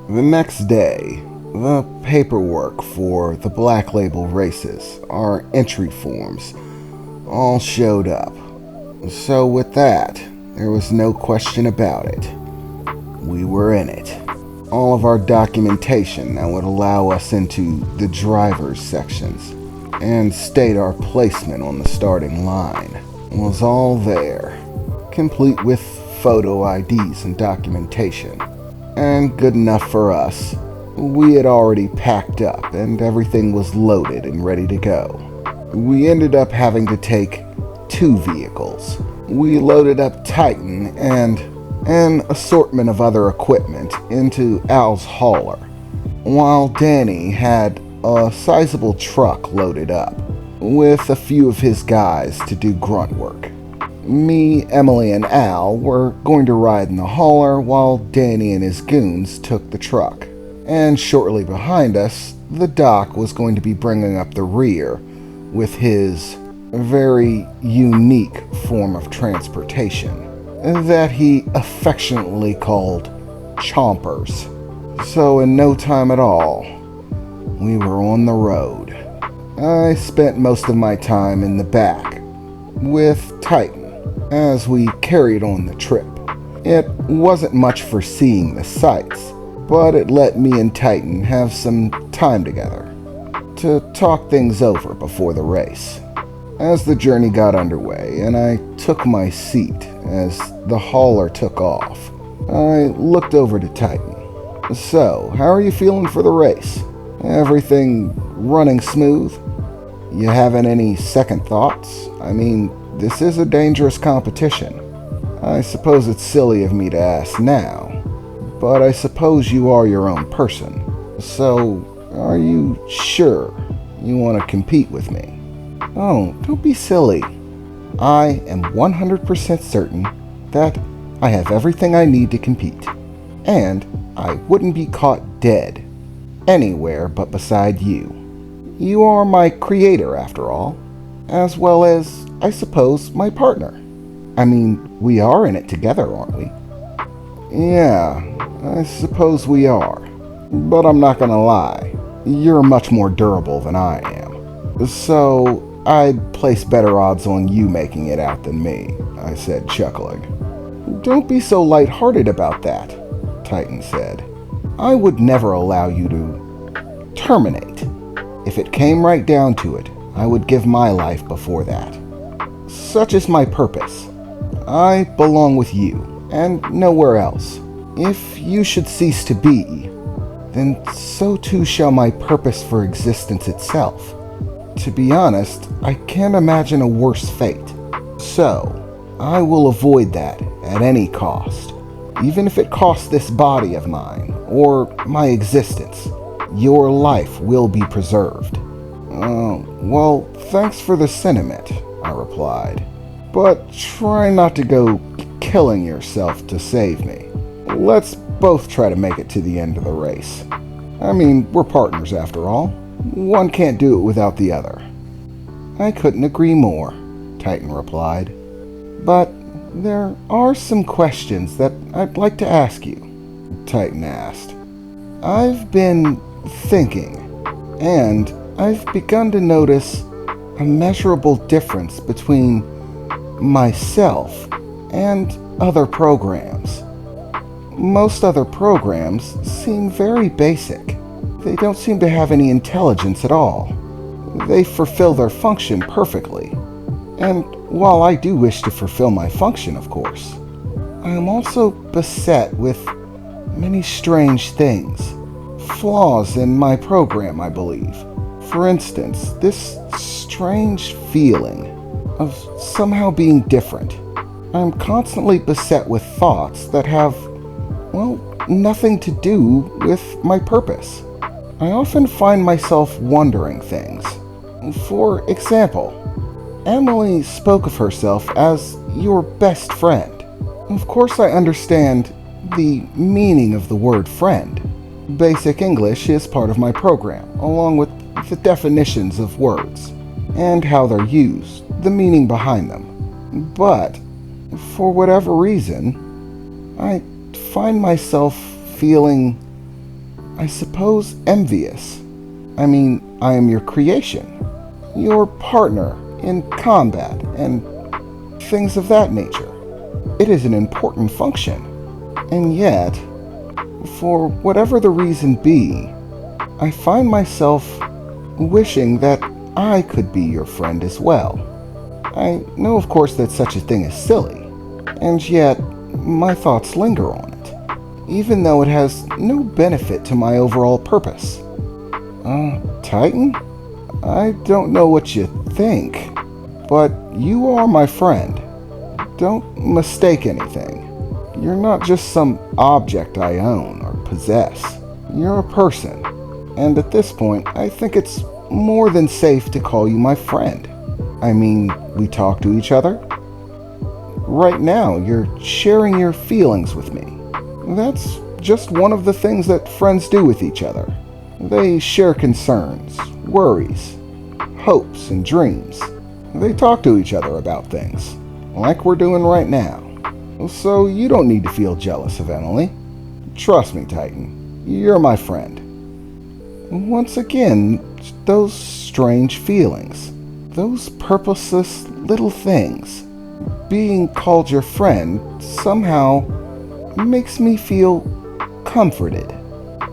The next day, the paperwork for the Black Label races, our entry forms, all showed up. So with that, there was no question about it. We were in it. All of our documentation that would allow us into the driver's sections and state our placement on the starting line was all there, complete with photo IDs and documentation. And good enough for us. We had already packed up and everything was loaded and ready to go. We ended up having to take 2 vehicles. We loaded up Titan and an assortment of other equipment into Al's hauler, while Danny had a sizable truck loaded up, with a few of his guys to do grunt work. Me, Emily, and Al were going to ride in the hauler while Danny and his goons took the truck. And shortly behind us, the Doc was going to be bringing up the rear with his very unique form of transportation that he affectionately called chompers. So in no time at all, we were on the road. I spent most of my time in the back with Titan as we carried on the trip. It wasn't much for seeing the sights, but it let me and Titan have some time together to talk things over before the race. As the journey got underway and I took my seat as the hauler took off, I looked over to Titan. So, how are you feeling for the race? Everything running smooth? You having any second thoughts? I mean, this is a dangerous competition. I suppose it's silly of me to ask now, but I suppose you are your own person. So, are you sure you want to compete with me? Oh, don't be silly. I am 100% certain that I have everything I need to compete, and I wouldn't be caught dead anywhere but beside you. You are my creator, after all, as well as, I suppose, my partner. I mean, we are in it together, aren't we? Yeah, I suppose we are. But I'm not gonna lie, you're much more durable than I am. So, I'd place better odds on you making it out than me, I said, chuckling. Don't be so lighthearted about that, Titan said. I would never allow you to terminate. If it came right down to it, I would give my life before that. Such is my purpose. I belong with you, and nowhere else. If you should cease to be, then so too shall my purpose for existence itself. To be honest, I can't imagine a worse fate. So, I will avoid that at any cost. Even if it costs this body of mine, or my existence, your life will be preserved. Well, thanks for the sentiment, I replied. But try not to go killing yourself to save me. Let's both try to make it to the end of the race. I mean, we're partners after all. One can't do it without the other. I couldn't agree more, Titan replied. But there are some questions that I'd like to ask you, Titan asked. I've been thinking, and I've begun to notice a measurable difference between myself and other programs. Most other programs seem very basic. They don't seem to have any intelligence at all. They fulfill their function perfectly. And while I do wish to fulfill my function, of course, I am also beset with many strange things. Flaws in my program, I believe. For instance, this strange feeling of somehow being different. I'm constantly beset with thoughts that have, well, nothing to do with my purpose. I often find myself wondering things. For example, Emily spoke of herself as your best friend. Of course, I understand the meaning of the word friend. Basic English is part of my program, along with the definitions of words and how they're used, the meaning behind them. But, for whatever reason, I find myself feeling I suppose envious. I mean, I am your creation, your partner in combat and things of that nature. It is an important function. And yet, for whatever the reason be, I find myself wishing that I could be your friend as well. I know, of course, that such a thing is silly, and yet my thoughts linger on it, even though it has no benefit to my overall purpose. Titan? I don't know what you think, but you are my friend. Don't mistake anything. You're not just some object I own or possess. You're a person, and at this point, I think it's more than safe to call you my friend. I mean, we talk to each other. Right now, you're sharing your feelings with me. That's just one of the things that friends do with each other. They share concerns, worries, hopes, and dreams. They talk to each other about things, like we're doing right now. So you don't need to feel jealous of Emily. Trust me, Titan. You're my friend. Once again, those strange feelings. Those purposeless little things. Being called your friend somehow makes me feel comforted.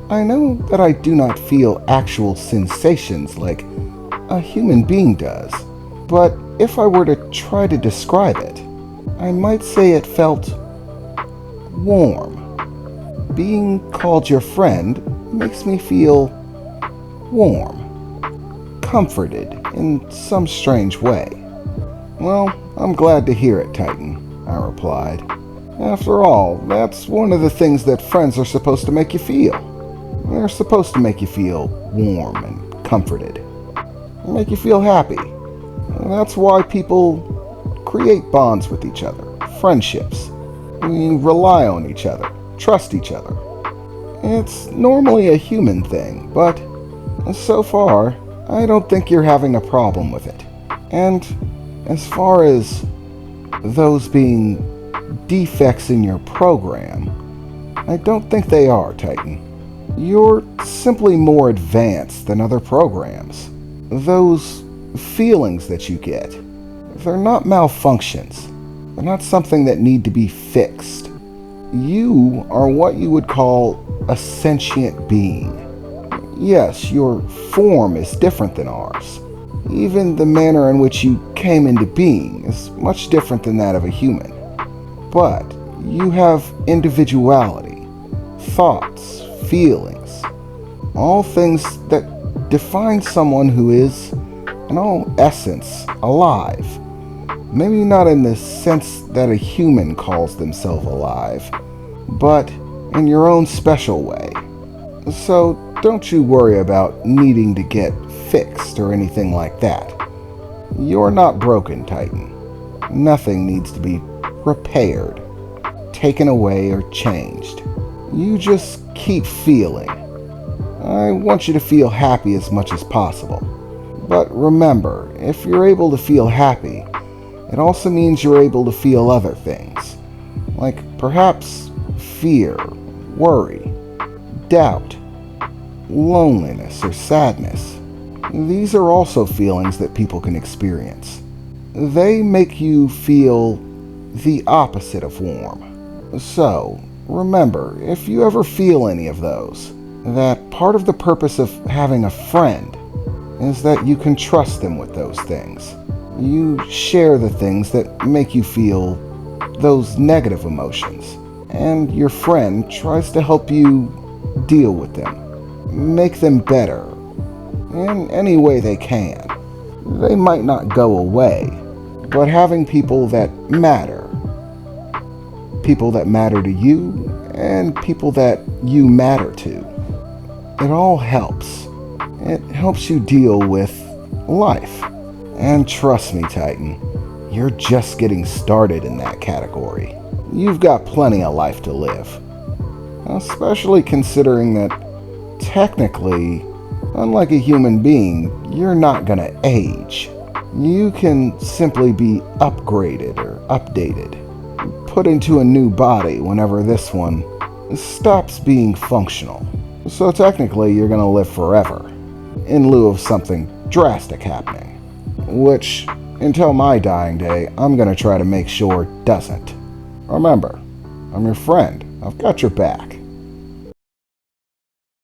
I know that I do not feel actual sensations like a human being does, but if I were to try to describe it, I might say it felt warm. Being called your friend makes me feel warm, comforted in some strange way. Well, I'm glad to hear it, Titan, I replied. After all, that's one of the things that friends are supposed to make you feel. They're supposed to make you feel warm and comforted, make you feel happy. That's why people create bonds with each other, friendships. We rely on each other, trust each other. It's normally a human thing, but so far, I don't think you're having a problem with it. And as far as those being defects in your program, I don't think they are, Titan. You're simply more advanced than other programs. Those feelings that you get, they're not malfunctions. They're not something that need to be fixed. You are what you would call a sentient being. Yes, your form is different than ours. Even the manner in which you came into being is much different than that of a human. But you have individuality, thoughts, feelings, all things that define someone who is, in all essence, alive. Maybe not in the sense that a human calls themselves alive, but in your own special way. So don't you worry about needing to get fixed or anything like that. You're not broken, Titan. Nothing needs to be repaired, taken away, or changed. You just keep feeling. I want you to feel happy as much as possible. But remember, if you're able to feel happy, it also means you're able to feel other things, like perhaps fear, worry, doubt, loneliness, or sadness. These are also feelings that people can experience. They make you feel the opposite of warm. So, remember, if you ever feel any of those, that part of the purpose of having a friend is that you can trust them with those things. You share the things that make you feel those negative emotions, and your friend tries to help you deal with them, make them better in any way they can. They might not go away, but having people that matter to you, and people that you matter to, it all helps. It helps you deal with life. And trust me, Titan, you're just getting started in that category. You've got plenty of life to live. Especially considering that, technically, unlike a human being, you're not gonna age. You can simply be upgraded or updated, put into a new body whenever this one stops being functional. So technically, you're gonna live forever, in lieu of something drastic happening. Which, until my dying day, I'm gonna try to make sure doesn't. Remember, I'm your friend. I've got your back.